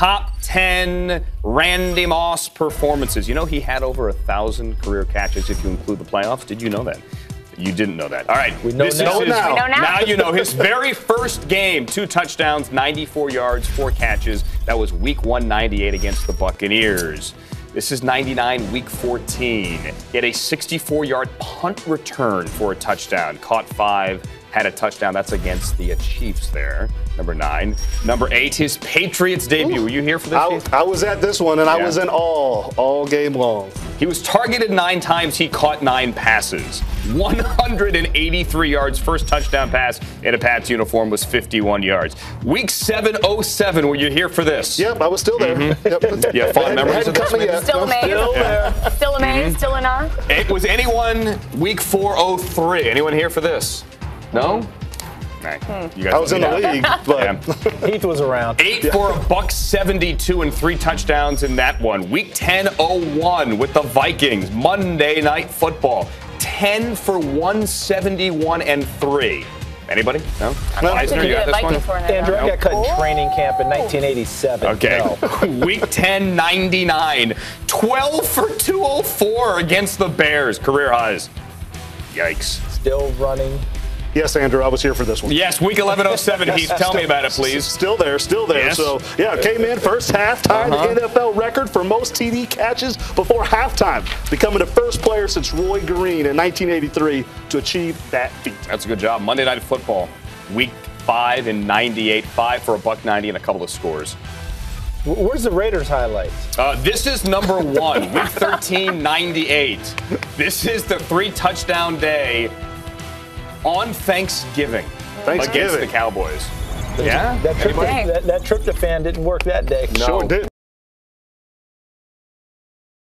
top 10 Randy Moss performances. You know he had over 1,000 career catches if you include the playoffs. Did you know that? You didn't know that. All right. We know now. We know now. Now you know. His very first game, 2 touchdowns, 94 yards, 4 catches. That was week 198 against the Buccaneers. This is 99, week 14. He had a 64-yard punt return for a touchdown. Caught 5, had a touchdown. That's against the Chiefs there. Number 9. Number 8, his Patriots debut. Were you here for this? I was at this one, and I was in all game long. He was targeted 9 times. He caught 9 passes. 183 yards. First touchdown pass in a Pats uniform was 51 yards. Week 707, were you here for this? Yep, I was still there. Yep. Yeah, fond memories of this? Still amazed? Still there. Still amazed? Still in awe? Was anyone week 403? Anyone here for this? No? Right. You guys I was in the league, but Heath was around. 8 for $172 and 3 touchdowns in that one. Week 10-01 with the Vikings. Monday Night Football. 10 for 171 and 3. Anybody? No? Eisner, you got this one? Andrew, I got cut in training camp in 1987. Okay. No. Week 10, 99. 12 for 204 against the Bears. Career highs. Yikes. Still running. yes, Andrew, I was here for this one. Yes, week 1107, Heath. Tell me about it, please. Still there. Yes. So, yeah, came in first half, tied the NFL record for most TD catches before halftime, becoming the first player since Roy Green in 1983 to achieve that feat. That's a good job. Monday Night Football, week 5 in 98. 5 for $190 and a couple of scores. Where's the Raiders highlights? This is number 1, week 13, 98. This is the 3-touchdown day on Thanksgiving against the Cowboys. Yeah? That tryptophan didn't work that day. No. Sure did.